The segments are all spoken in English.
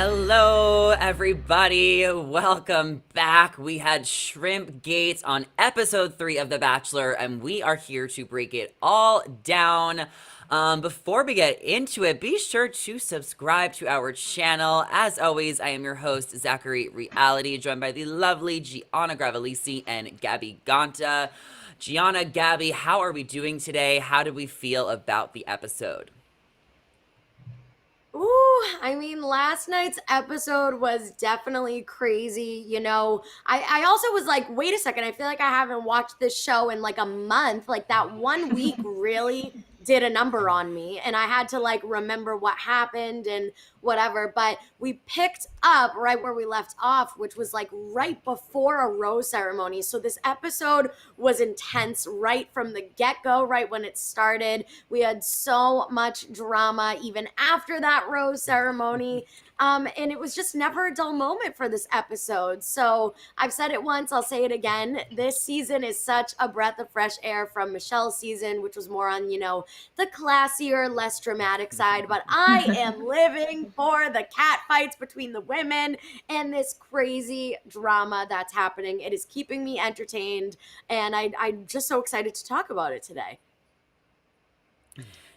Hello, everybody. Welcome back. We had Shrimp Gates on episode 3 of The Bachelor, and we are here to break it all down. Before we get into it, be sure to subscribe to our channel. As always, I am your host, Zachary Reality, joined by the lovely Gianna Gravelisi and Gabby Ganta. Gianna, Gabby, how are we doing today? How do we feel about the episode? Last night's episode was definitely crazy. I also was like, wait a second, I feel like I haven't watched this show in like a month. Like that one week really did a number on me, and I had to like remember what happened and whatever. But we picked up right where we left off, which was like right before a rose ceremony. So this episode was intense right from the get go, right when it started. We had so much drama even after that rose ceremony. And it was just never a dull moment for this episode. So I've said it once, I'll say it again. This season is such a breath of fresh air from Michelle's season, which was more on, the classier, less dramatic side. But I am living for the cat fights between the women and this crazy drama that's happening. It is keeping me entertained, and I'm just so excited to talk about it today.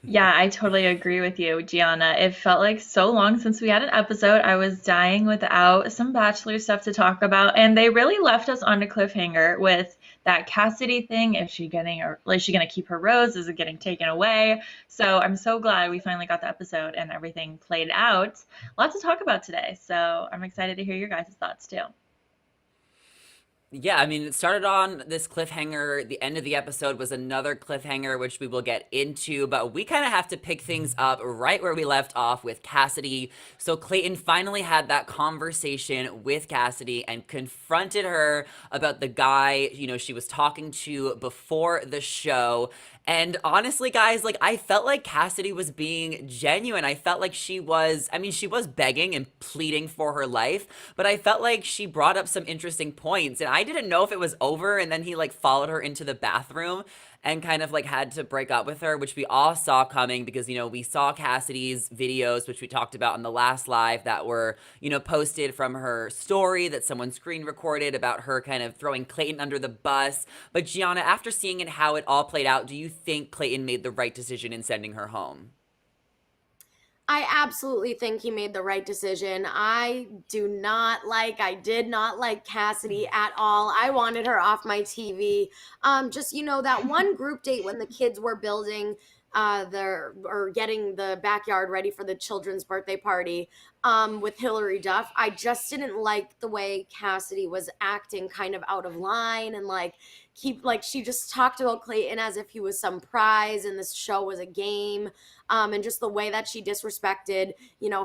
Yeah, I totally agree with you, Gianna. It felt like so long since we had an episode. I was dying without some Bachelor stuff to talk about, and they really left us on a cliffhanger with that Cassidy thing. Is she gonna keep her rose? Is it getting taken away? So I'm so glad we finally got the episode and everything played out. Lots to talk about today, so I'm excited to hear your guys' thoughts too. Yeah, I mean, it started on this cliffhanger. The end of the episode was another cliffhanger, which we will get into, but we kind of have to pick things up right where we left off with Cassidy. So Clayton finally had that conversation with Cassidy and confronted her about the guy, she was talking to before the show. And honestly, guys, like I felt like Cassidy was being genuine. I felt like she was begging and pleading for her life, but I felt like she brought up some interesting points. And I didn't know if it was over. And then he like followed her into the bathroom and kind of like had to break up with her, which we all saw coming because, we saw Cassidy's videos, which we talked about in the last live that were, posted from her story that someone screen recorded about her kind of throwing Clayton under the bus. But Gianna, after seeing it, how it all played out, do you think Clayton made the right decision in sending her home? I absolutely think he made the right decision. I did not like Cassidy at all. I wanted her off my TV. Just, that one group date when the kids were building or getting the backyard ready for the children's birthday party with Hillary Duff. I just didn't like the way Cassidy was acting kind of out of line and she just talked about Clayton as if he was some prize and this show was a game. And just the way that she disrespected,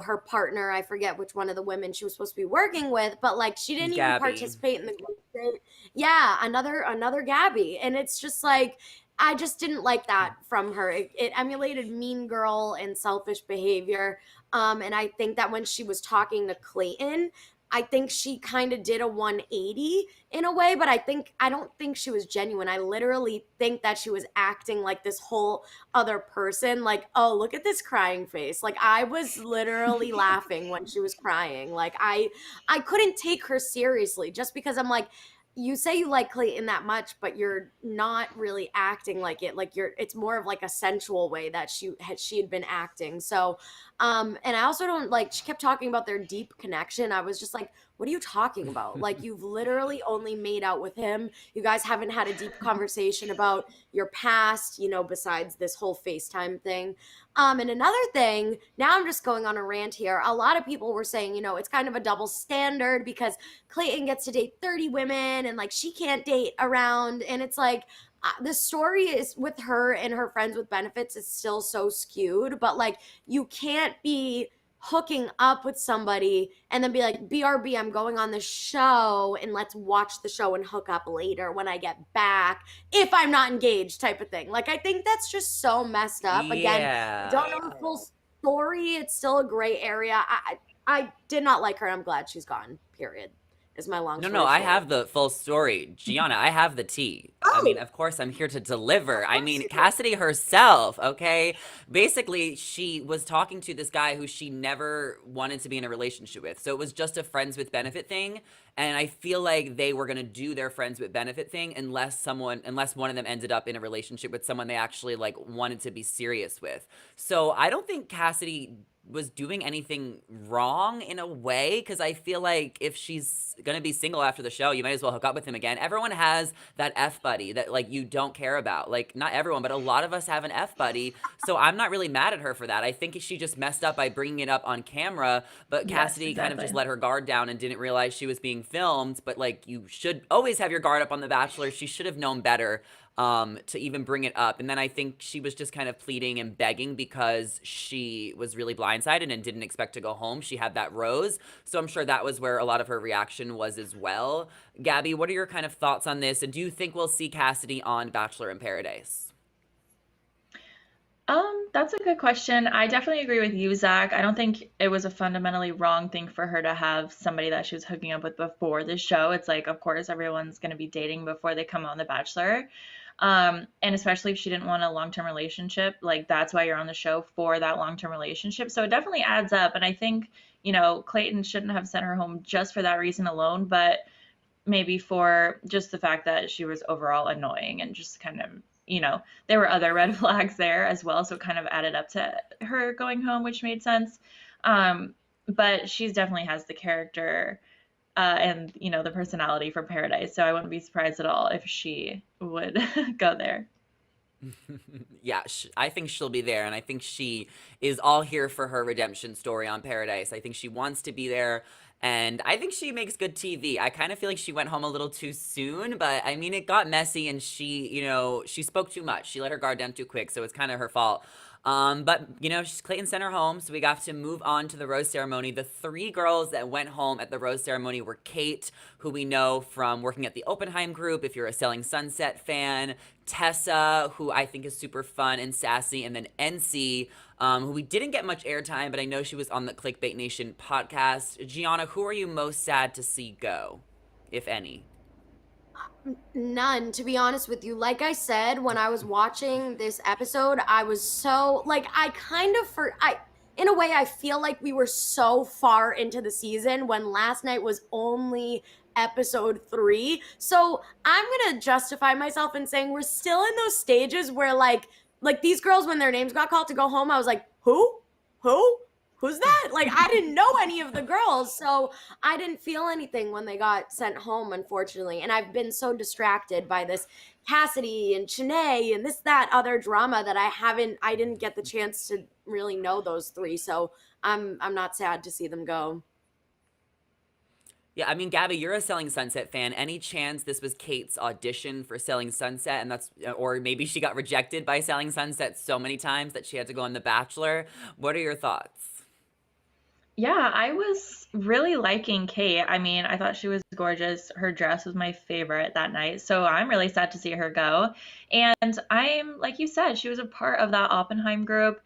her partner. I forget which one of the women she was supposed to be working with, but like she didn't even Gabby. participate in the group date. Yeah, another Gabby, and it's just like I just didn't like that from her. It emulated mean girl and selfish behavior. And I think that when she was talking to Clayton, I think she kind of did a 180 in a way, but I don't think she was genuine. I literally think that she was acting like this whole other person. Like, oh, look at this crying face. Like I was literally laughing when she was crying. I couldn't take her seriously just because I'm like, you say you like Clayton that much, but you're not really acting like it. Like it's more of like a sensual way that she had been acting. So, and I also don't like. She kept talking about their deep connection. I was just like, what are you talking about? Like you've literally only made out with him. You guys haven't had a deep conversation about your past, besides this whole FaceTime thing. And another thing, now I'm just going on a rant here. A lot of people were saying, it's kind of a double standard because Clayton gets to date 30 women and like she can't date around. And it's like, the story is with her and her friends with benefits is still so skewed, but like you can't be hooking up with somebody and then be like, BRB, I'm going on the show and let's watch the show and hook up later when I get back if I'm not engaged, type of thing. Like I think that's just so messed up. Again, I don't Yeah. know the full story. It's still a gray area. I did not like her. I'm glad she's gone, period. is my long No, story no, I short. have the full story. Gianna, I have the tea. I mean, Oh, of course, I'm here to deliver. of I course mean, you do. Cassidy herself, okay? Basically, she was talking to this guy who she never wanted to be in a relationship with. So it was just a friends with benefit thing. And I feel like they were going to do their friends with benefit thing unless one of them ended up in a relationship with someone they actually like wanted to be serious with. So I don't think Cassidy was doing anything wrong in a way, because I feel like if she's gonna be single after the show, you might as well hook up with him again. Everyone has that F buddy that like you don't care about. Like not everyone, but a lot of us have an F buddy. So I'm not really mad at her for that. I think she just messed up by bringing it up on camera, but Yes, Cassidy kind of just exactly. let her guard down and didn't realize she was being filmed. But like you should always have your guard up on The Bachelor. She should have known better to even bring it up. And then I think she was just kind of pleading and begging because she was really blindsided and didn't expect to go home. She had that rose. So I'm sure that was where a lot of her reaction was as well. Gabby, what are your kind of thoughts on this? And do you think we'll see Cassidy on Bachelor in Paradise? That's a good question. I definitely agree with you, Zach. I don't think it was a fundamentally wrong thing for her to have somebody that she was hooking up with before the show. It's like, of course, everyone's going to be dating before they come on The Bachelor. And especially if she didn't want a long-term relationship, like that's why you're on the show for that long-term relationship. So it definitely adds up. And I think, Clayton shouldn't have sent her home just for that reason alone, but maybe for just the fact that she was overall annoying and just kind of, there were other red flags there as well. So it kind of added up to her going home, which made sense. But she's definitely has the character and, the personality for Paradise. So I wouldn't be surprised at all if she would go there. Yeah, I think she'll be there, and I think she is all here for her redemption story on Paradise. I think she wants to be there, and I think she makes good TV. I kind of feel like she went home a little too soon, but I mean, it got messy, and she spoke too much. She let her guard down too quick, so it's kind of her fault. But Clayton sent her home, so we got to move on to the rose ceremony. The three girls that went home at the rose ceremony were Kate, who we know from working at the Oppenheim group, if you're a Selling Sunset fan, Tessa, who I think is super fun and sassy, and then NC, who we didn't get much airtime, but I know she was on the Clickbait Nation podcast. Gianna, who are you most sad to see go, if any? None, to be honest with you. Like I said, when I was watching this episode, I was so like I kind of for I in a way I feel like we were so far into the season when last night was only episode 3. So I'm gonna justify myself in saying we're still in those stages where like these girls when their names got called to go home, I was like, who who's that? Like I didn't know any of the girls, so I didn't feel anything when they got sent home, unfortunately. And I've been so distracted by this Cassidy and Shanae and this that other drama that I didn't get the chance to really know those three. So I'm not sad to see them go. Yeah, I mean, Gabby, you're a Selling Sunset fan. Any chance this was Kate's audition for Selling Sunset, or maybe she got rejected by Selling Sunset so many times that she had to go on The Bachelor? What are your thoughts? Yeah, I was really liking Kate. I mean, I thought she was gorgeous. Her dress was my favorite that night. So I'm really sad to see her go. And I'm, like you said, she was a part of that Oppenheim group.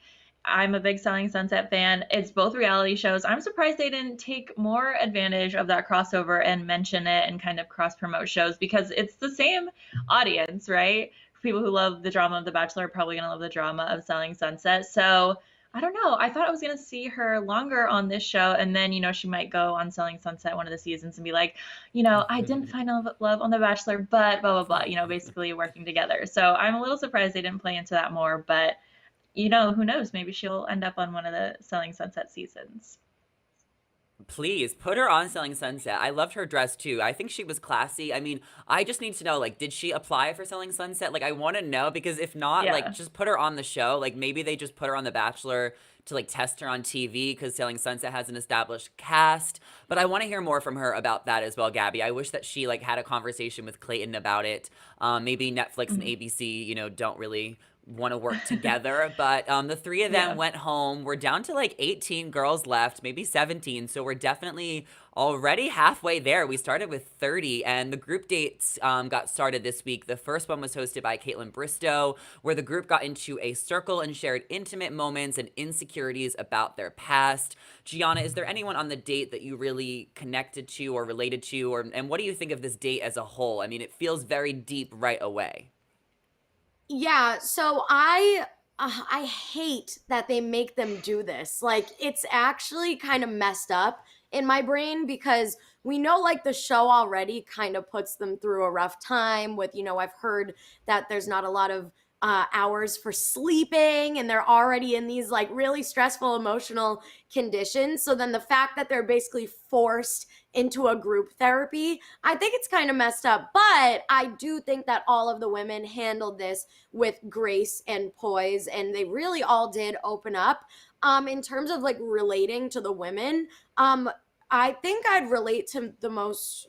I'm a big Selling Sunset fan. It's both reality shows. I'm surprised they didn't take more advantage of that crossover and mention it and kind of cross promote shows because it's the same audience, right? People who love the drama of The Bachelor are probably going to love the drama of Selling Sunset. So I don't know. I thought I was going to see her longer on this show. And then, she might go on Selling Sunset one of the seasons and be like, I didn't find love on The Bachelor, but blah, blah, blah, basically working together. So I'm a little surprised they didn't play into that more. But, who knows? Maybe she'll end up on one of the Selling Sunset seasons. Please put her on Selling Sunset. I loved her dress too. I think she was classy. I mean, I just need to know, like, did she apply for Selling Sunset? Like, I want to know because if not, like, Yeah. just put her on the show. Like, maybe they just put her on The Bachelor to like test her on TV because Selling Sunset has an established cast. But I want to hear more from her about that as well, Gabby. I wish that she like had a conversation with Clayton about it. Maybe Netflix and Mhm. ABC, don't really want to work together. But the three of them Yeah. went home. We're down to like 18 girls left, maybe 17. So we're definitely already halfway there. We started with 30, and the group dates got started this week. The first one was hosted by Caitlin Bristow, where the group got into a circle and shared intimate moments and insecurities about their past. Gianna, is there anyone on the date that you really connected to or related to, and what do you think of this date as a whole? I mean, it feels very deep right away. Yeah, so I hate that they make them do this. Like it's actually kind of messed up in my brain because we know like the show already kind of puts them through a rough time with, I've heard that there's not a lot of hours for sleeping and they're already in these like really stressful emotional conditions. So then the fact that they're basically forced into a group therapy, I think it's kind of messed up. But I do think that all of the women handled this with grace and poise, and they really all did open up. In terms of like relating to the women, I think I'd relate to the most,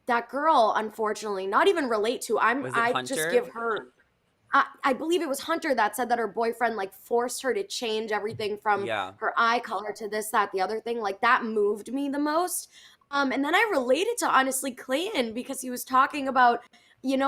that girl, unfortunately, not even relate to. Was it I just give Hunter? her I believe it was Hunter that said that her boyfriend like forced her to change everything from Yeah. her eye color to this, that, the other thing. Like that moved me the most. And then I related to honestly Clayton because he was talking about,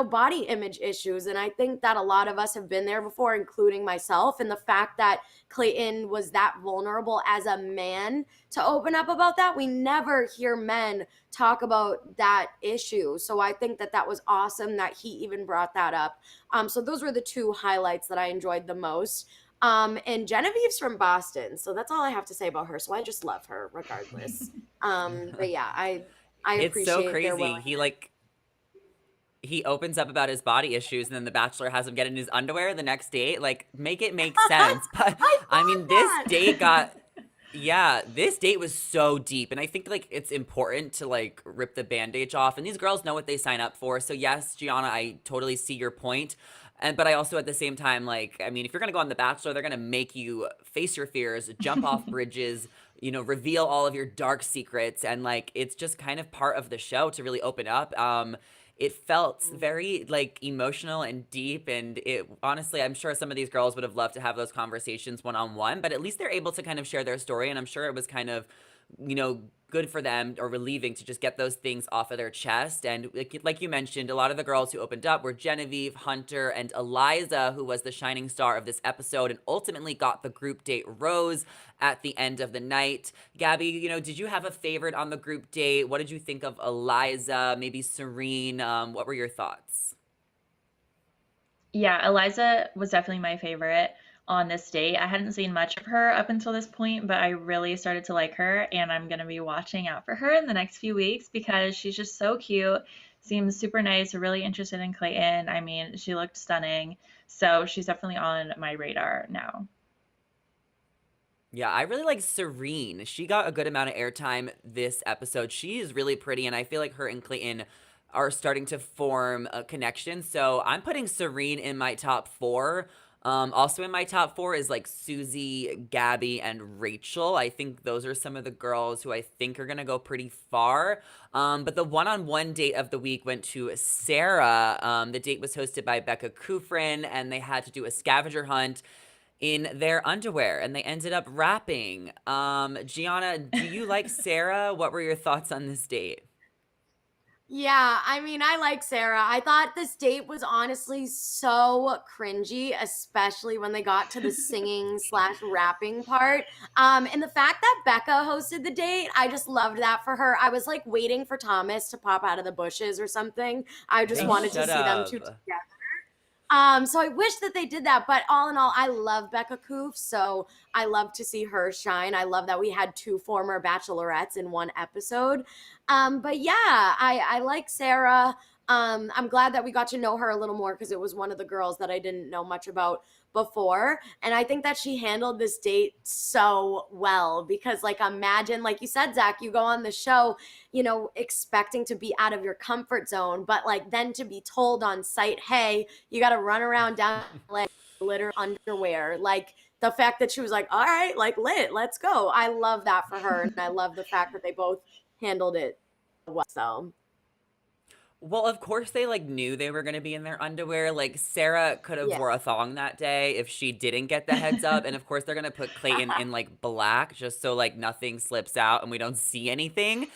body image issues. And I think that a lot of us have been there before, including myself. And the fact that Clayton was that vulnerable as a man to open up about that, we never hear men talk about that issue. So I think that that was awesome that he even brought that up. So those were the two highlights that I enjoyed the most. And Genevieve's from Boston, so that's all I have to say about her. So I just love her regardless. But yeah, I It's so appreciate their crazy. willingness. He opens up about his body issues, and then the Bachelor has him get in his underwear the next date. Like, make it make sense. But I I mean, love this that. date got yeah, this date was so deep, and I think like it's important to like rip the bandage off. And these girls know what they sign up for. So yes, Gianna, I totally see your point. And but I also at the same time like, I mean, if you're gonna go on The Bachelor, they're gonna make you face your fears, jump off bridges, reveal all of your dark secrets, and like it's just kind of part of the show to really open up. It felt very like emotional and deep, and it honestly, I'm sure some of these girls would have loved to have those conversations one on one, but at least they're able to kind of share their story, and I'm sure it was kind of, good for them or relieving to just get those things off of their chest. And like you mentioned, a lot of the girls who opened up were Genevieve, Hunter, and Eliza, who was the shining star of this episode and ultimately got the group date rose at the end of the night. Gabby, did you have a favorite on the group date? What did you think of Eliza? Maybe Serene? What were your thoughts? Yeah, Eliza was definitely my favorite on this date. I hadn't seen much of her up until this point, but I really started to like her, and I'm going to be watching out for her in the next few weeks because she's just so cute, seems super nice, really interested in Clayton. I mean, she looked stunning, so she's definitely on my radar now. Yeah, I really like Serene. She got a good amount of airtime this episode. She is really pretty, and I feel like her and Clayton are starting to form a connection. So I'm putting Serene in my top four. Also in my top four is like Susie, Gabby, and Rachel. I think those are some of the girls who I think are gonna go pretty far. But the one-on-one date of the week went to Sarah. The date was hosted by Becca Kufrin, and they had to do a scavenger hunt in their underwear, and they ended up rapping. Gianna, do you like Sarah? What were your thoughts on this date? Yeah, I mean, I like Sarah. I thought this date was honestly so cringy, especially when they got to the singing slash rapping part. And the fact that Becca hosted the date, I just loved that for her. I was like waiting for Thomas to pop out of the bushes or something. I just They wanted to should see them two have. together. So I wish that they did that, but all in all, I love Becca Koof, so I love to see her shine. I love that we had two former bachelorettes in one episode. But yeah, I like Sarah. I'm glad that we got to know her a little more because it was one of the girls that I didn't know much about before. And I think that she handled this date so well because, like, imagine, like you said, Zach, you go on the show, expecting to be out of your comfort zone, but like then to be told on site, hey, you got to run around down like glitter underwear. Like the fact that she was like, all right, like lit, let's go. I love that for her. And I love the fact that they both handled it well. So Well, of course they like knew they were going to be in their underwear. Like Sarah could have Yeah. wore a thong that day if she didn't get the heads up. And of course they're going to put Clayton in like black just so like nothing slips out and we don't see anything.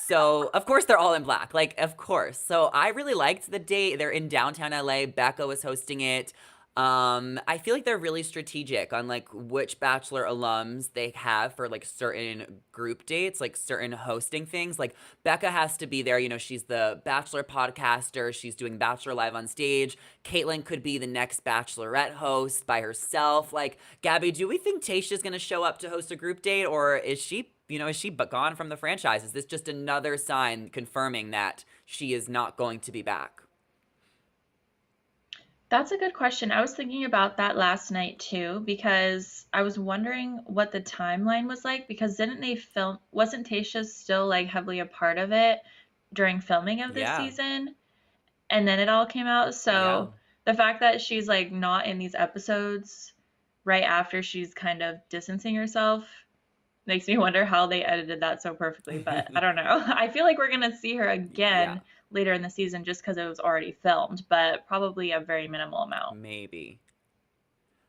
So, of course they're all in black. Like of course. So, I really liked the date. They're in downtown LA. Becca was hosting it. I feel like they're really strategic on like which Bachelor alums they have for like certain group dates, like certain hosting things. Like Becca has to be there. You know, she's the Bachelor podcaster. She's doing Bachelor Live on stage. Caitlyn could be the next Bachelorette host by herself. Like, Gabby, do we think Tayshia's going to show up to host a group date, or is she, is she gone from the franchise? Is this just another sign confirming that she is not going to be back? That's a good question. I was thinking about that last night too, because I was wondering what the timeline was like, because didn't they film, wasn't Tayshia still like heavily a part of it during filming of this Yeah. season? And then it all came out. Yeah. So the fact that she's like not in these episodes right after she's kind of distancing herself makes me wonder how they edited that so perfectly. But I don't know. I feel like we're gonna see her Yeah. again later in the season just because it was already filmed, but probably a very minimal amount. Maybe.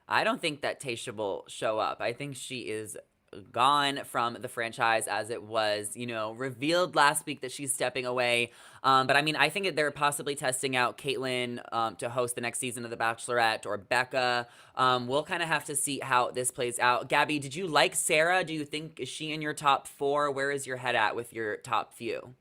I don't think that Tayshia will show up. I think she is gone from the franchise as it was, revealed last week that she's stepping away. But I mean, I think they're possibly testing out Caitlyn to host the next season of The Bachelorette, or Becca. We'll kind of have to see how this plays out. Gabby, did you like Sarah? Do you think, is she in your top 4? Where is your head at with your top few?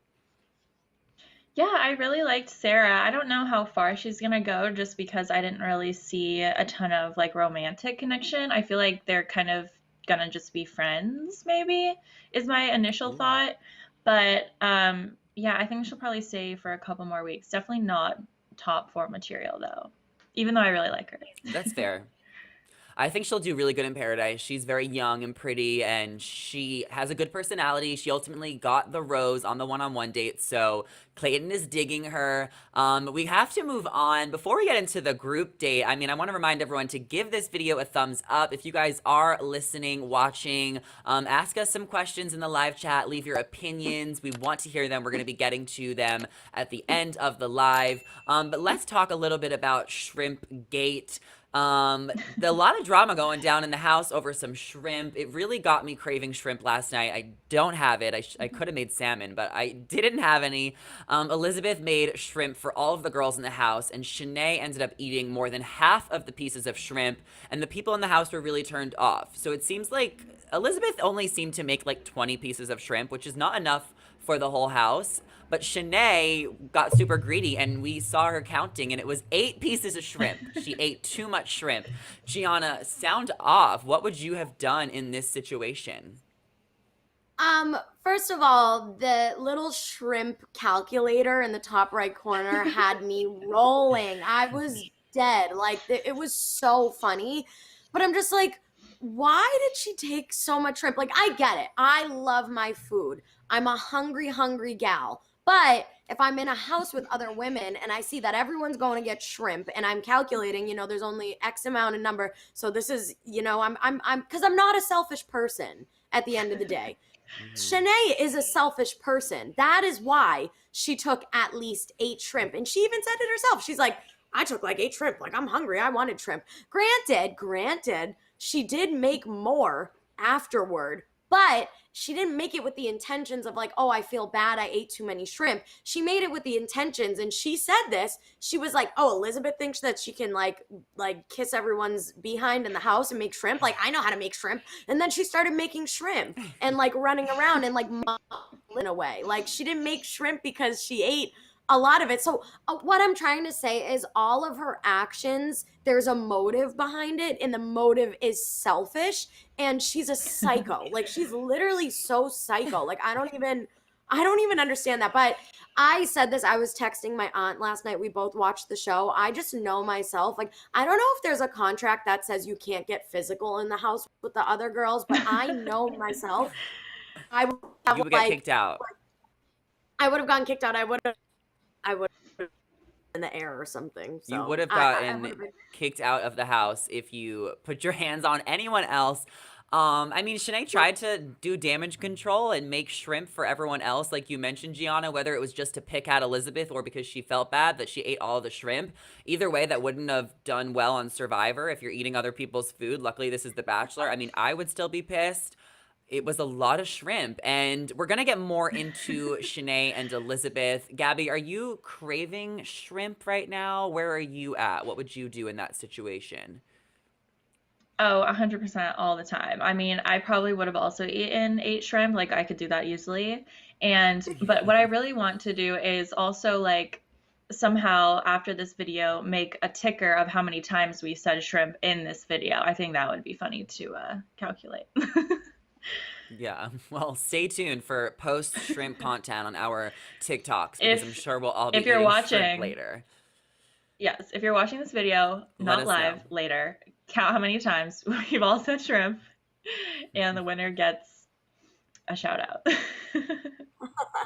Yeah, I really liked Sarah. I don't know how far she's gonna go just because I didn't really see a ton of like romantic connection. I feel like they're kind of gonna just be friends, maybe, is my initial Ooh. thought. But yeah, I think she'll probably stay for a couple more weeks. Definitely not top 4 material though, even though I really like her. That's fair. I think she'll do really good in Paradise. She's very young and pretty, and she has a good personality. She ultimately got the rose on the one-on-one date, so Clayton is digging her. We have to move on. Before we get into the group date, I mean, I want to remind everyone to give this video a thumbs up. If you guys are listening, watching, ask us some questions in the live chat. Leave your opinions. We want to hear them. We're going to be getting to them at the end of the live. But let's talk a little bit about Shrimp Gate. A lot of drama going down in the house over some shrimp. It really got me craving shrimp last night. I don't have it. I could have made salmon, but I didn't have any. Elizabeth made shrimp for all of the girls in the house, and Shanae ended up eating more than half of the pieces of shrimp, and the people in the house were really turned off. So it seems like Elizabeth only seemed to make like 20 pieces of shrimp, which is not enough for the whole house. But Shanae got super greedy, and we saw her counting, and it was 8 pieces of shrimp. She ate too much shrimp. Gianna, sound off. What would you have done in this situation? First of all, the little shrimp calculator in the top right corner had me rolling. I was dead. Like, it was so funny. But I'm just like, why did she take so much shrimp? Like, I get it. I love my food. I'm a hungry, hungry gal. But if I'm in a house with other women and I see that everyone's going to get shrimp and I'm calculating, there's only X amount of number. So this is, because I'm not a selfish person at the end of the day. Shanae is a selfish person. That is why she took at least 8 shrimp. And she even said it herself. She's like, I took like 8 shrimp. Like, I'm hungry. I wanted shrimp. Granted, she did make more afterward, but she didn't make it with the intentions of like, oh, I feel bad, I ate too many shrimp. She made it with the intentions, and she said this. She was like, oh, Elizabeth thinks that she can like kiss everyone's behind in the house and make shrimp. Like, I know how to make shrimp. And then she started making shrimp and like running around and like in a way. Like, she didn't make shrimp because she ate a lot of it. So what I'm trying to say is all of her actions, there's a motive behind it, and the motive is selfish, and she's a psycho. Like, she's literally so psycho. Like, I don't even understand that. But I said this, I was texting my aunt last night. We both watched the show. I just know myself. Like, I don't know if there's a contract that says you can't get physical in the house with the other girls, but I know myself. I would have You would get kicked out. I would have gotten kicked out. I would have in the air or something. So You would have I gotten would've been. kicked out of the house if you put your hands on anyone else. I mean, Shanae tried to do damage control and make shrimp for everyone else, like you mentioned, Gianna, whether it was just to pick at Elizabeth or because she felt bad that she ate all the shrimp. Either way, that wouldn't have done well on Survivor if you're eating other people's food. Luckily, this is The Bachelor. I mean, I would still be pissed. It was a lot of shrimp, and we're gonna get more into Shanae and Elizabeth. Gabby, are you craving shrimp right now? Where are you at? What would you do in that situation? Oh, 100% all the time. I mean, I probably would have also ate shrimp. Like I could do that easily. But what I really want to do is also like somehow after this video make a ticker of how many times we said shrimp in this video. I think that would be funny to calculate. Yeah, well, stay tuned for post shrimp content on our TikToks because I'm If sure we'll all be if you're eating shrimp watching, later. yes, if you're watching this video, Let not us know. live, later, count how many times we've all said shrimp, and the winner gets a shout out.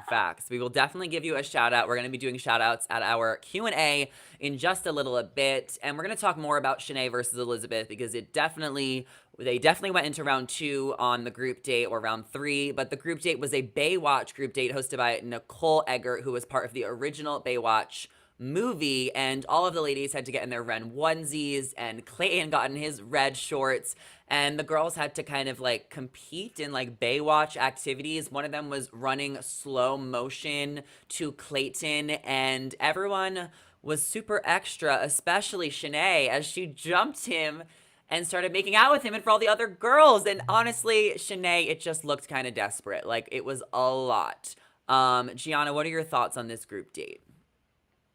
Facts. We will definitely give you a shout out. We're going to be doing shout outs at our Q&A in just a little bit. And we're going to talk more about Shanae versus Elizabeth because they definitely went into round 2 on the group date, or round 3. But the group date was a Baywatch group date hosted by Nicole Eggert, who was part of the original Baywatch movie, and all of the ladies had to get in their Ren onesies, and Clayton got in his red shorts, and the girls had to kind of like compete in like Baywatch activities. One of them was running slow motion to Clayton, and everyone was super extra, especially Shanae, as she jumped him and started making out with him in front of all the other girls. And honestly, Shanae, it just looked kind of desperate. Like it was a lot. Gianna, what are your thoughts on this group date?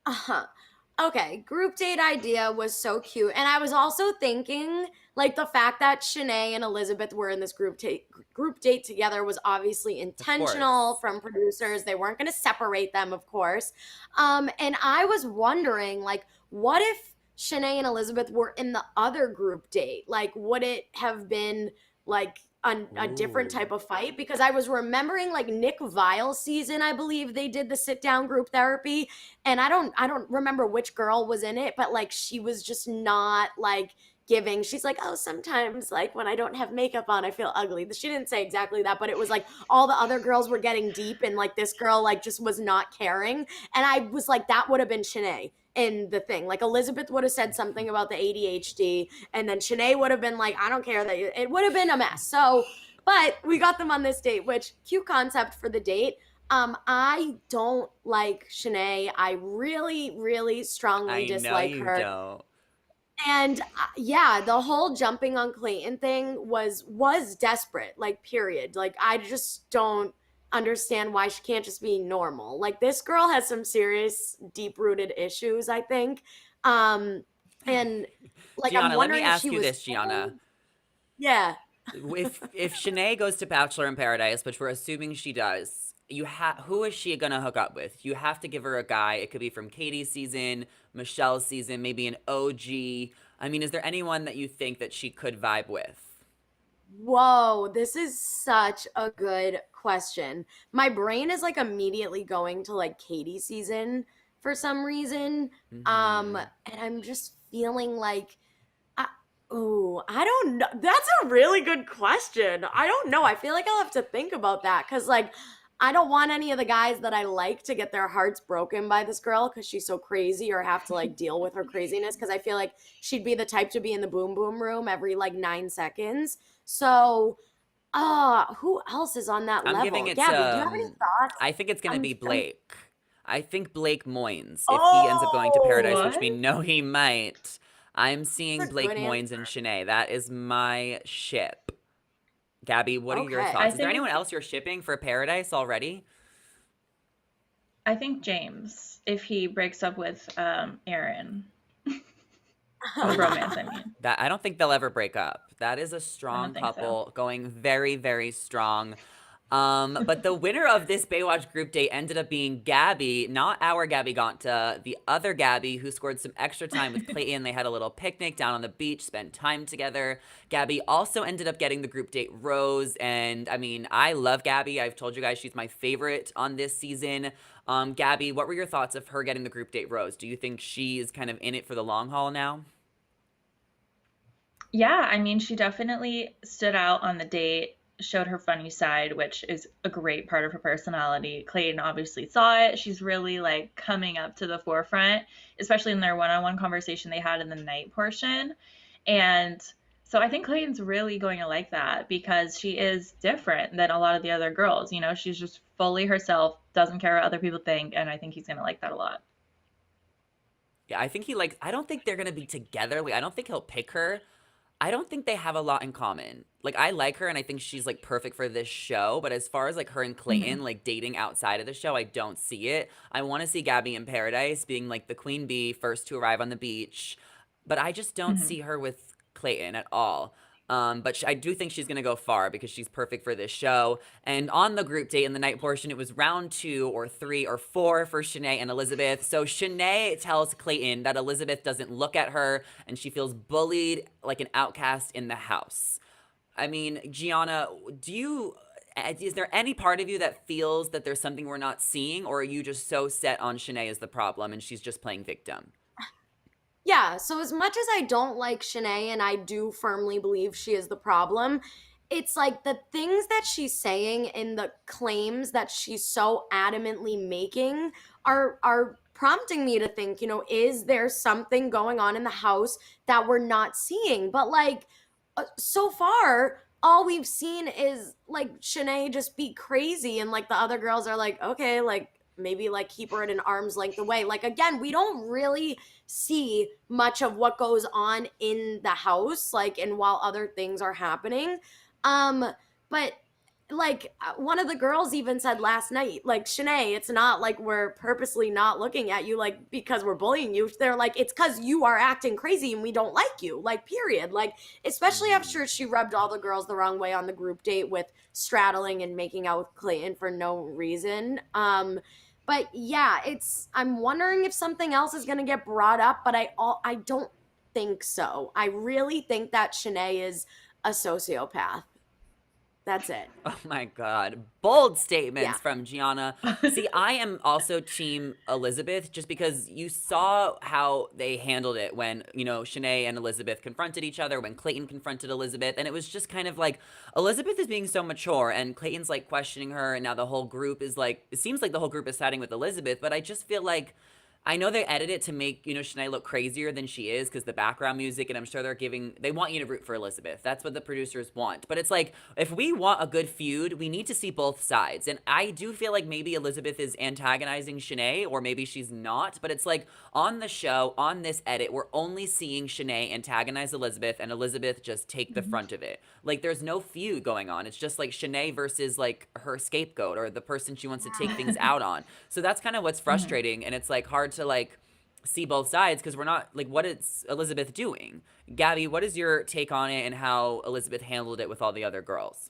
Uh-huh. Okay, group date idea was so cute. And I was also thinking like the fact that Shanae and Elizabeth were in this group date together was obviously Of intentional course. from producers. They weren't going to separate them, of course. And I was wondering like what if Shanae and Elizabeth were in the other group date? Like would it have been like a different Ooh. type of fight? Because I was remembering like Nick Vile's season, I believe they did the sit down group therapy, and I don't remember which girl was in it, but like she was just not like giving. She's like, oh, sometimes like when I don't have makeup on I feel ugly. She didn't say exactly that, but it was like all the other girls were getting deep and like this girl like just was not caring. And I was like, that would have been Shanae in the thing. Like Elizabeth would have said something about the ADHD, and then Shanae would have been like, I don't care that it would have been a mess. So but we got them on this date, which cute concept for the date. I don't like Shanae. I really, really strongly I know dislike you her. don't. And yeah, the whole jumping on Clayton thing was desperate, like period. Like I just don't understand why she can't just be normal. Like this girl has some serious deep-rooted issues, I think. Um and like I'm Gianna, let me wondering if ask she you was this, Gianna. yeah. If Shanae goes to Bachelor in Paradise, which we're assuming she does, who is she gonna hook up with? You have to give her a guy. It could be from Katie's season, Michelle's season, maybe an OG. I mean, is there anyone that you think that she could vibe with? Whoa, this is such a good question. My brain is like immediately going to like Katie season for some reason. Mm-hmm. And I'm just feeling like I, oh, I don't know. That's a really good question. I don't know. I feel like I'll have to think about that because like I don't want any of the guys that I like to get their hearts broken by this girl because she's so crazy or have to like deal with her craziness because I feel like she'd be the type to be in the boom boom room every like 9 seconds. So, who else is on that I'm giving level? it Gabby, do to. you have any thoughts? I think it's gonna be I'm Blake. I think Blake Moynes, if he ends up going to Paradise, which we What? know he might. I'm that's seeing a good Blake Moynes and answer. Shanae. That is my ship. Gabby, what are your Okay. I thoughts? Is there anyone think else you're shipping for Paradise already? I think James, if he breaks up with Aaron, the romance, I mean. That I don't think they'll ever break up. That is a I strong don't think so. couple, going very, very strong. But the winner of this Baywatch group date ended up being Gabby, not our Gabby Gonta, the other Gabby who scored some extra time with Clayton. They had a little picnic down on the beach, spent time together. Gabby also ended up getting the group date rose, and I mean, I love Gabby. I've told you guys she's my favorite on this season. Gabby, what were your thoughts of her getting the group date rose? Do you think she's kind of in it for the long haul now? Yeah, I mean, she definitely stood out on the date, showed her funny side, which is a great part of her personality. Clayton obviously saw it. She's really like coming up to the forefront, especially in their one-on-one conversation they had in the night portion. And so I think Clayton's really going to like that because she is different than a lot of the other girls. You know, she's just fully herself, doesn't care what other people think, and I think he's going to like that a lot. Yeah, I think he likes. I don't think they're gonna be together. Like, I don't think he'll pick her. I don't think they have a lot in common. Like, I like her and I think she's like perfect for this show, but as far as like her and Hmm. Clayton like dating outside of the show, I don't see it. I want to see Gabby in Paradise being like the queen bee, first to arrive on the beach, but I just don't Hmm. see her with Clayton at all. But I do think she's gonna go far because she's perfect for this show. And on the group date in the night portion, it was round 2 or 3 or 4 for Shanae and Elizabeth. So Shanae tells Clayton that Elizabeth doesn't look at her and she feels bullied like an outcast in the house. I mean, Gianna, do you is there any part of you that feels that there's something we're not seeing, or are you just so set on Shanae as the problem and she's just playing victim? Yeah, so as much as I don't like Shanae and I do firmly believe she is the problem, it's like the things that she's saying and the claims that she's so adamantly making are prompting me to think, is there something going on in the house that we're not seeing? But like so far all we've seen is like Shanae just be crazy and like the other girls are like, okay, like maybe like keep her at an arm's length away. Like again, we don't really see much of what goes on in the house, like, and while other things are happening. um but like one of the girls even said last night, like, Shanae, it's not like we're purposely not looking at you like because we're bullying you. They're like, it's because you are acting crazy and we don't like you, like, period. Like, especially Mm-hmm. after she rubbed all the girls the wrong way on the group date with straddling and making out with Clayton for no reason. But yeah, it's, I'm wondering if something else is going to get brought up, but I don't think so. I really think that Shanae is a sociopath. That's it. Oh my God. Bold Yeah. statements from Gianna. See, I am also team Elizabeth just because you saw how they handled it when, Shanae and Elizabeth confronted each other, when Clayton confronted Elizabeth. And it was just kind of like Elizabeth is being so mature and Clayton's like questioning her. And now the whole group is like, it seems like the whole group is siding with Elizabeth. But I just feel like I know they edit it to make, Shanae look crazier than she is because the background music, and I'm sure they want you to root for Elizabeth. That's what the producers want. But it's like, if we want a good feud, we need to see both sides. And I do feel like maybe Elizabeth is antagonizing Shanae, or maybe she's not. But it's like, on the show, on this edit, we're only seeing Shanae antagonize Elizabeth and Elizabeth just take the front of it. Like, there's no feud going on. It's just like Shanae versus like her scapegoat or the person she wants to take things out on. So that's kind of what's Mhm. frustrating. And it's like hard to like see both sides because we're not like, what is Elizabeth doing? Gabby, what is your take on it and how Elizabeth handled it with all the other girls?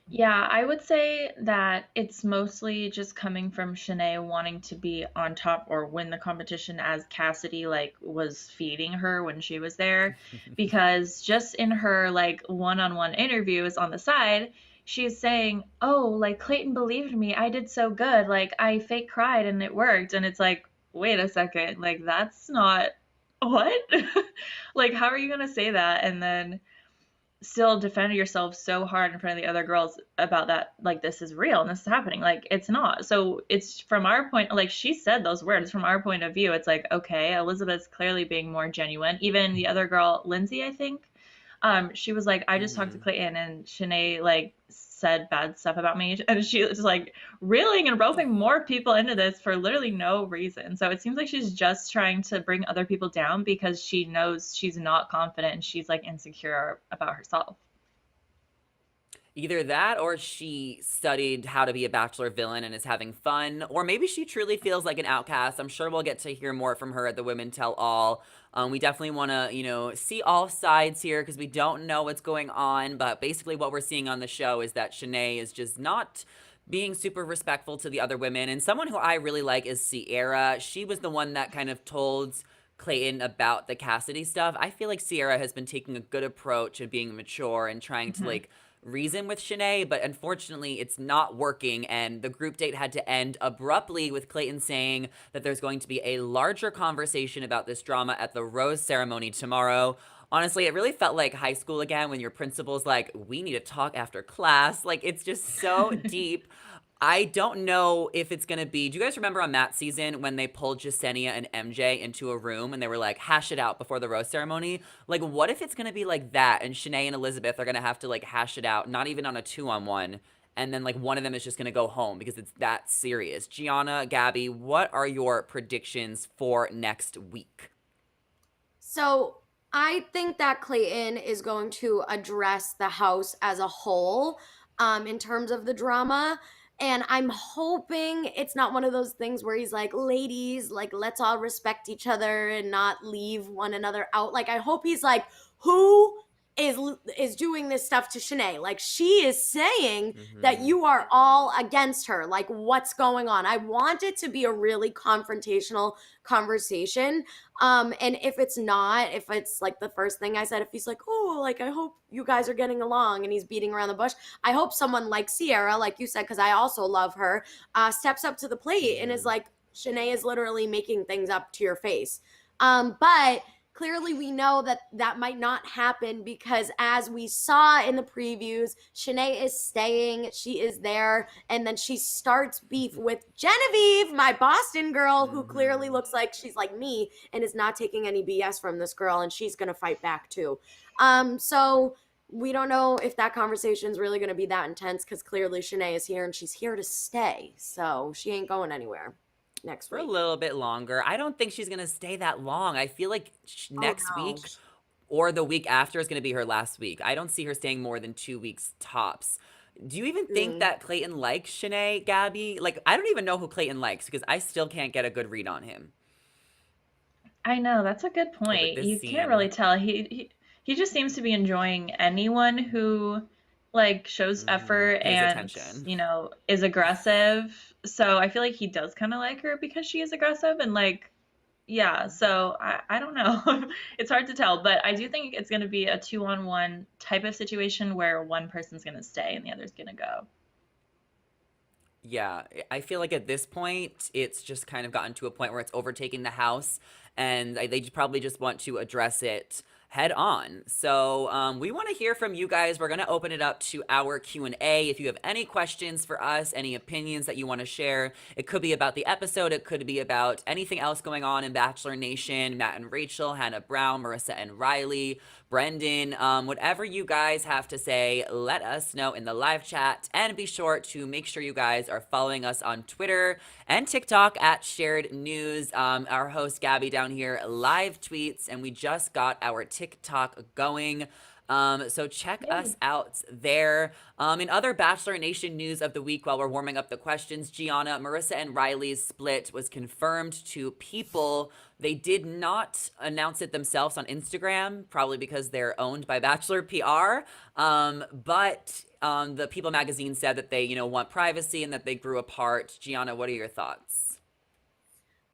Yeah, I would say that it's mostly just coming from Shanae wanting to be on top or win the competition as Cassidy like was feeding her when she was there. Because just in her like one-on-one interviews on the side, she's saying, "Oh, like Clayton believed me. I did so good. Like I fake cried and it worked." And it's like, "Wait a second. Like that's not what? Like how are you gonna say that and then still defend yourself so hard in front of the other girls about that, like this is real and this is happening, like it's not." So it's from our point, like she said those words, from our point of view it's like, okay, Elizabeth's clearly being more genuine. Even the other girl, Lindsay, I think, she was like, I just talked to Mm-hmm. Clayton and Shanae like said bad stuff about me, and she was like reeling and roping more people into this for literally no reason. So it seems like she's just trying to bring other people down because she knows she's not confident and she's like insecure about herself. Either that or she studied how to be a Bachelor villain and is having fun, or maybe she truly feels like an outcast. I'm sure we'll get to hear more from her at the Women Tell All. We definitely want to, see all sides here because we don't know what's going on. But basically, what we're seeing on the show is that Shanae is just not being super respectful to the other women. And someone who I really like is Sierra. She was the one that kind of told Clayton about the Cassidy stuff. I feel like Sierra has been taking a good approach and being mature and trying to Mhm. like reason with Shanae, but unfortunately it's not working, and the group date had to end abruptly with Clayton saying that there's going to be a larger conversation about this drama at the rose ceremony tomorrow. Honestly, it really felt like high school again when your principal's like, we need to talk after class. Like, it's just so deep. I don't know if it's going to be. Do you guys remember on that season when they pulled Jasenia and MJ into a room and they were like, hash it out before the rose ceremony? Like, what if it's going to be like that and Shanae and Elizabeth are going to have to like hash it out, not even on a 2-on-1, and then like one of them is just going to go home because it's that serious? Gianna, Gabby, what are your predictions for next week? So I think that Clayton is going to address the house as a whole, in terms of the drama. And I'm hoping it's not one of those things where he's like, ladies, like, let's all respect each other and not leave one another out. Like, I hope he's like, who is doing this stuff to Shanae? Like, she is saying that Mm-hmm. you are all against her. Like, what's going on? I want it to be a really confrontational conversation. And if it's not, if it's like the first thing I said, if he's like, oh, like, I hope you guys are getting along and he's beating around the bush, I hope someone like Sierra, like you said, because I also love her, steps up to the plate and is Mm-hmm. like, Shanae is literally making things up to your face. But clearly we know that that might not happen because as we saw in the previews, Shanae is staying, she is there, and then she starts beef with Genevieve, my Boston girl, who clearly Mm-hmm. looks like she's like me and is not taking any BS from this girl, and she's gonna fight back too. So we don't know if that conversation is really gonna be that intense because clearly Shanae is here and she's here to stay, so she ain't going anywhere next For a week. little bit longer. I don't think she's going to stay that long. I feel like Oh next no. week or the week after is going to be her last week. I don't see her staying more than 2 weeks tops. Do you even think Mm. that Clayton likes Shanae, Gabby? Like, I don't even know who Clayton likes because I still can't get a good read on him I know, that's a good with point. this You can't scene. really tell. He just seems to be enjoying anyone who like shows effort Pays and, attention. is aggressive. So I feel like he does kind of like her because she is aggressive and like yeah, so I don't know. It's hard to tell, but I do think it's going to be a 2-on-1 type of situation where one person's going to stay and the other's going to go. Yeah, I feel like at this point, it's just kind of gotten to a point where it's overtaking the house, and they probably just want to address it head on. So we want to hear from you guys. We're going to open it up to our Q&A. If you have any questions for us, any opinions that you want to share, it could be about the episode, it could be about anything else going on in Bachelor Nation, Matt and Rachel, Hannah Brown, Marissa and Riley, Brendan, whatever you guys have to say, let us know in the live chat. And be sure to make sure you guys are following us on Twitter and TikTok at Shared News. Our host Gabby down here live tweets, and we just got our TikTok going. So check us Yay. out there. In other Bachelor Nation news of the week, while we're warming up the questions, Gianna, Marissa, and Riley's split was confirmed to People. They did not announce it themselves on Instagram, probably because they're owned by Bachelor PR. But the People magazine said that they, want privacy and that they grew apart. Gianna, what are your thoughts?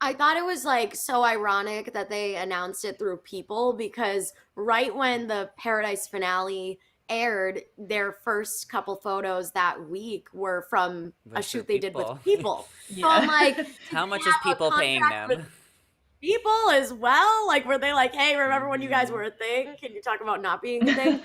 I thought it was like so ironic that they announced it through People because right when the Paradise finale aired, their first couple photos that week were from a Was through shoot they did with People. People. So I'm Yeah. like, did How they much is have a People paying contract with them? People as well? Like, were they like, hey, remember when you guys Hmm. were a thing? Can you talk about not being a thing?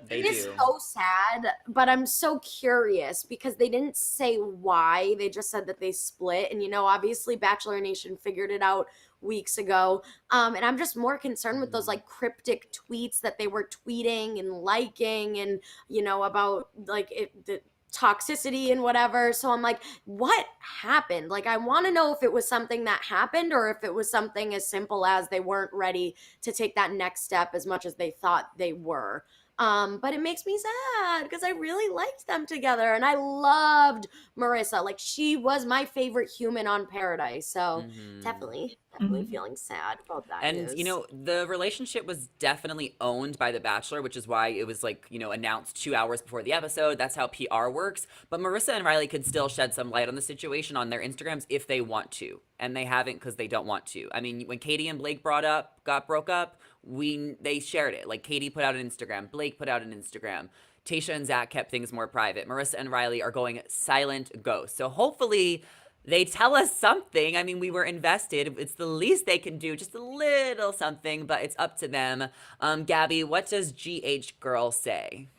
They It is do. so sad, but I'm so curious because they didn't say why. They just said that they split. And, obviously Bachelor Nation figured it out weeks ago. And I'm just more concerned with those Hmm. like cryptic tweets that they were tweeting and liking and, about like the toxicity and whatever. So I'm like, what happened? Like, I want to know if it was something that happened or if it was something as simple as they weren't ready to take that next step as much as they thought they were. But it makes me sad because I really liked them together and I loved Marissa. Like she was my favorite human on Paradise. So Hmm. definitely Mhm. feeling sad about that And news. the relationship was definitely owned by The Bachelor, which is why it was like, announced 2 hours before the episode. That's how PR works. But Marissa and Riley could still shed some light on the situation on their Instagrams if they want to. And they haven't because they don't want to. I mean, when Katie and Blake got broke up, they shared it. Like Katie put out an Instagram, Blake put out an Instagram. Tasha and Zach kept things more private. Marissa and Riley are going silent ghost. So hopefully they tell us something. I mean, we were invested. It's the least they can do, just a little something, but it's up to them. Gabby, what does GH Girl say?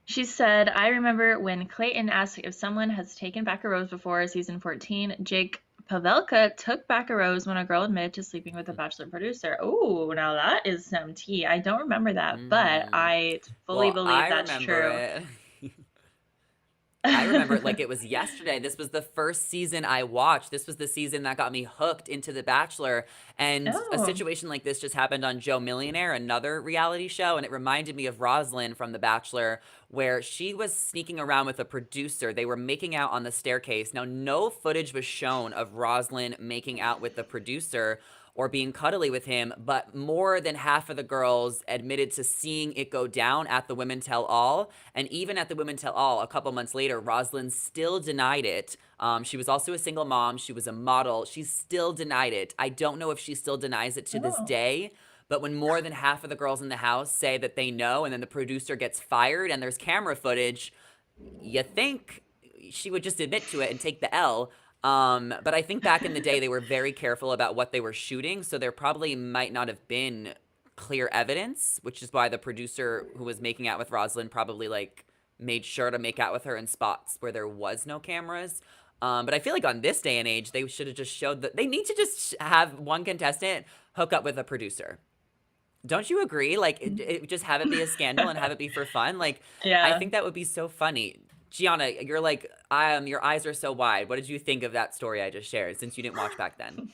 She said, I remember when Clayton asked if someone has taken back a rose before season 14, Jake Pavelka took back a rose when a girl admitted to sleeping with a Bachelor producer. Oh, now that is some tea. I don't remember that, but I fully Well, believe I that's remember true. it. I remember it like it was yesterday. This was the first season I watched. This was the season that got me hooked into The Bachelor. And a Oh, situation like this just happened on Joe Millionaire, another reality show. And it reminded me of Rosalind from The Bachelor, where she was sneaking around with a producer. They were making out on the staircase. Now, no footage was shown of Rosalind making out with the producer or being cuddly with him, but more than half of the girls admitted to seeing it go down at the Women Tell All. And even at the Women Tell All, a couple months later, Rosalind still denied it. She was also a single mom. She was a model. She still denied it. I don't know if she still denies it to this oh. day, but when more than half of the girls in the house say that they know, and then the producer gets fired and there's camera footage, you think she would just admit to it and take the L. But I think back in the day, they were very careful about what they were shooting, so there probably might not have been clear evidence, which is why the producer who was making out with Rosalind probably like made sure to make out with her in spots where there was no cameras. But I feel like on this day and age, they should have just showed that they need to just have one contestant hook up with a producer. Don't you agree? Like, just have it be a scandal and have it be for fun. Like, I Yeah. think that would be so funny. Gianna, you're like, your eyes are so wide. What did you think of that story I just shared? Since you didn't watch back then.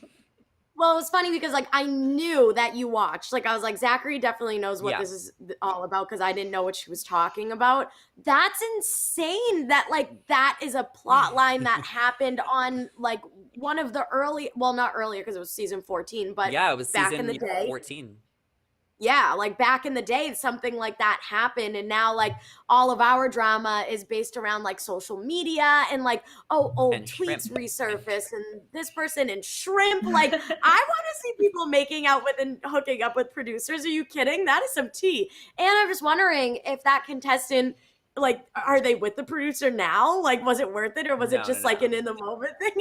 Well, it was funny because like I knew that you watched. Like I was like, Zachary definitely knows what Yeah, this is all about because I didn't know what she was talking about. That's insane. That like that is a plot line that happened on like one of the early, well, not earlier because it was season 14, but yeah, it was back in the season day. 14. Yeah, like back in the day, something like that happened. And now, like, all of our drama is based around like social media and like, oh, old And tweets shrimp. resurface and this person and shrimp. Like, I want to see people making out with and hooking up with producers. Are you kidding? That is some tea. And I'm just wondering if that contestant, like, are they with the producer now? Like, was it worth it or was it No, no, just like no. an in the moment thing?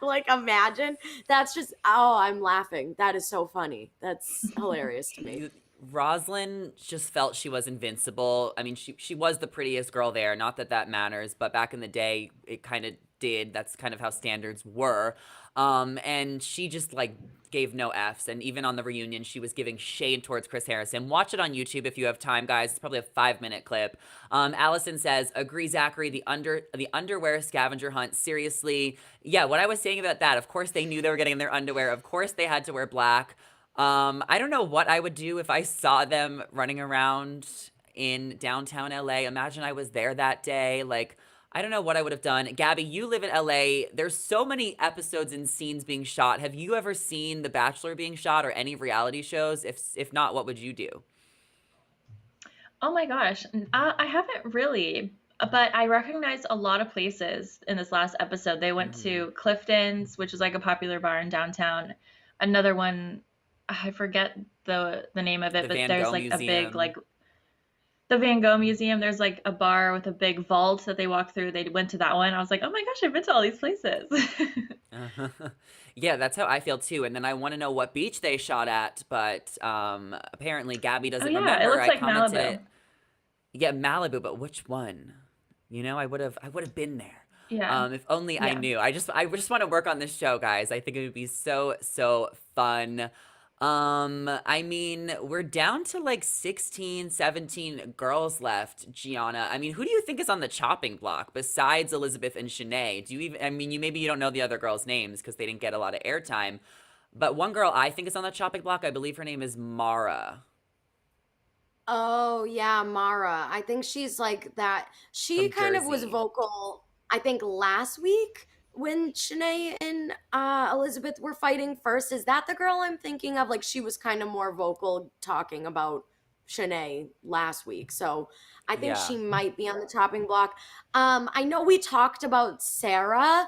Like, imagine. That's just, oh, I'm laughing. That is so funny. That's hilarious to me. You, Rosalind just felt she was invincible. I mean, she was the prettiest girl there. Not that that matters, but back in the day, it kind of did. That's kind of how standards were. And she just like gave no Fs. And even on the reunion, she was giving shade towards Chris Harrison. Watch it on YouTube if you have time, guys. It's probably a 5 minute clip. Allison says, "Agree, Zachary. The underwear scavenger hunt. Seriously, yeah. What I was saying about that. Of course, they knew they were getting their underwear. Of course, they had to wear black." I don't know what I would do if I saw them running around in downtown LA. Imagine I was there that day. Like, I don't know what I would have done. Gabby, you live in LA. There's so many episodes and scenes being shot. Have you ever seen The Bachelor being shot or any reality shows? If not, what would you do? Oh my gosh. I haven't really, but I recognize a lot of places in this last episode. They went Hmm. to Clifton's, which is like a popular bar in downtown. Another one, I forget the name of it, The but Van there's Gogh like a big Museum. like the Van Gogh Museum. There's like a bar with a big vault that they walk through. They went to that one. I was like, oh my gosh, I've been to all these places. Yeah, that's how I feel too. And then I want to know what beach they shot at, but apparently Gabby Oh doesn't yeah, it remember. looks I like commented Malibu. it. Yeah, Malibu, but which one? I would have been there. Yeah. If only I Yeah. knew. I just want to work on this show, guys. I think it would be so so fun. I mean, we're down to like 16, 17 girls left, Gianna. I mean, who do you think is on the chopping block besides Elizabeth and Shanae? Do you even, I mean, you don't know the other girls' names because they didn't get a lot of airtime. But one girl I think is on the chopping block. I believe her name is Mara Oh yeah, Mara. I think she's like that. She from kind of was Jersey. vocal, I think last week when Shanae and Elizabeth were fighting first. Is that the girl I'm thinking of? Like she was kind of more vocal talking about Shanae last week. So I think Yeah. she might be on the chopping block. I know we talked about Sarah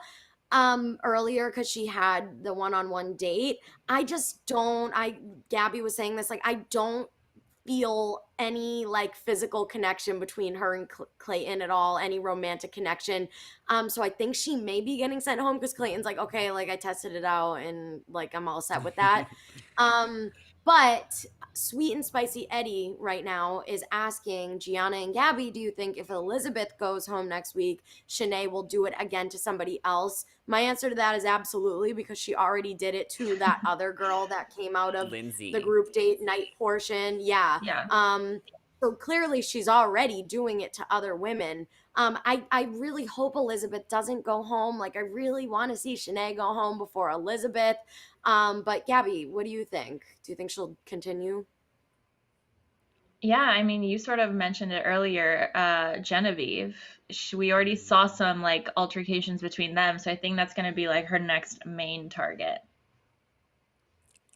earlier because she had the one-on-one date. I just don't I Gabby was saying this, like I don't feel any like physical connection between her and Clayton at all, any romantic connection. So I think she may be getting sent home because Clayton's like, okay, like I tested it out and like I'm all set with that. But Sweet and Spicy Eddie right now is asking Gianna and Gabby, do you think if Elizabeth goes home next week, Shanae will do it again to somebody else? My answer to that is absolutely, because she already did it to that other girl that came out of Lindsay. the group date night portion. Yeah. So clearly she's already doing it to other women. I really hope Elizabeth doesn't go home. Like, I really want to see Shanae go home before Elizabeth. But Gabby, what do you think? Do you think she'll continue? Yeah, I mean, you sort of mentioned it earlier, Genevieve. We already saw some like altercations between them, so I think that's going to be like her next main target.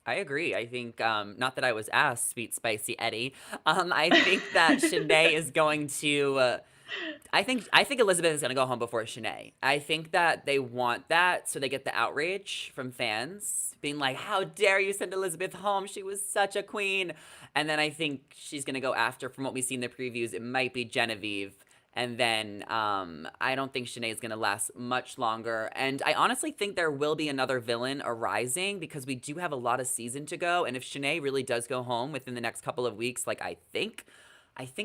I agree. I think, not that I was asked, Sweet Spicy Eddie. I think that Shanae is going to. I think Elizabeth is going to go home before Shanae. I think that they want that so they get the outrage from fans being like, "How dare you send Elizabeth home? She was such a queen." And then I think she's going to go after, from what we see in the previews, it might be Genevieve. And then I don't think Shanae is going to last much longer. And I honestly think there will be another villain arising because we do have a lot of season to go. And if Shanae really does go home within the next couple of weeks, like I think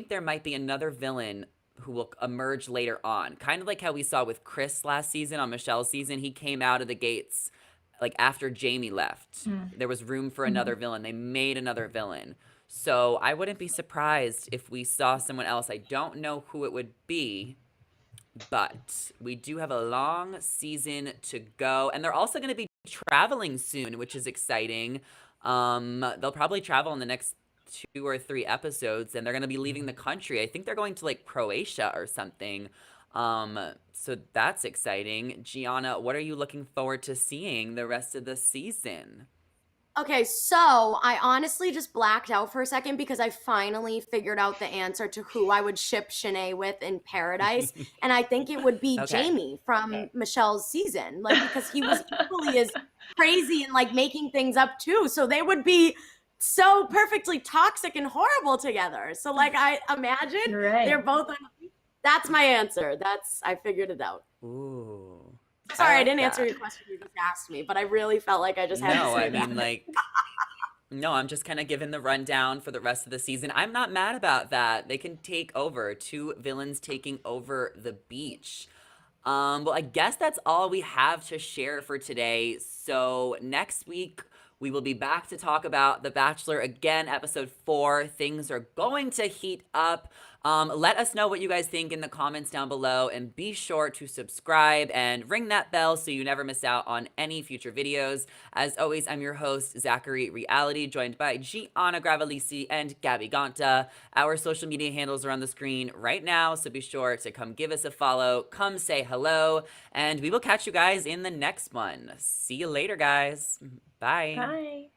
there might be another villain who will emerge later on. Kind of like how we saw with Chris last season on Michelle's season. He came out of the gates like after Jamie left. There was room for another villain. They made another villain. So I wouldn't be surprised if we saw someone else. I don't know who it would be, but we do have a long season to go. And they're also going to be traveling soon, which is exciting. They'll probably travel in the next 2 or 3 episodes, and they're going to be leaving the country. I think they're going to like Croatia or something. So that's exciting. Gianna, what are you looking forward to seeing the rest of the season? Okay, so I honestly just blacked out for a second because I finally figured out the answer to who I would ship Shanae with in Paradise. And I think it would be Okay. Jamie from Michelle's season. Like, because he was equally as crazy and like making things up too. So they would be so perfectly toxic and horrible together. So, like, I imagine You're right. they're both on. That's my answer. I figured it out. Ooh. Sorry, I like didn't answer that. your question you just asked me, but I really felt like I just had to No, say I that. mean, like, no, I'm just kind of giving the rundown for the rest of the season. I'm not mad about that. They can take over. Two villains taking over the beach. Well, I guess that's all we have to share for today. So next week, we will be back to talk about The Bachelor again, episode 4. Things are going to heat up. Let us know what you guys think in the comments down below, and be sure to subscribe and ring that bell so you never miss out on any future videos. As always, I'm your host, Zachary Reality, joined by Gianna Gravalisi and Gabby Gonta. Our social media handles are on the screen right now, so be sure to come give us a follow, come say hello, and we will catch you guys in the next one. See you later, guys. Bye. Bye.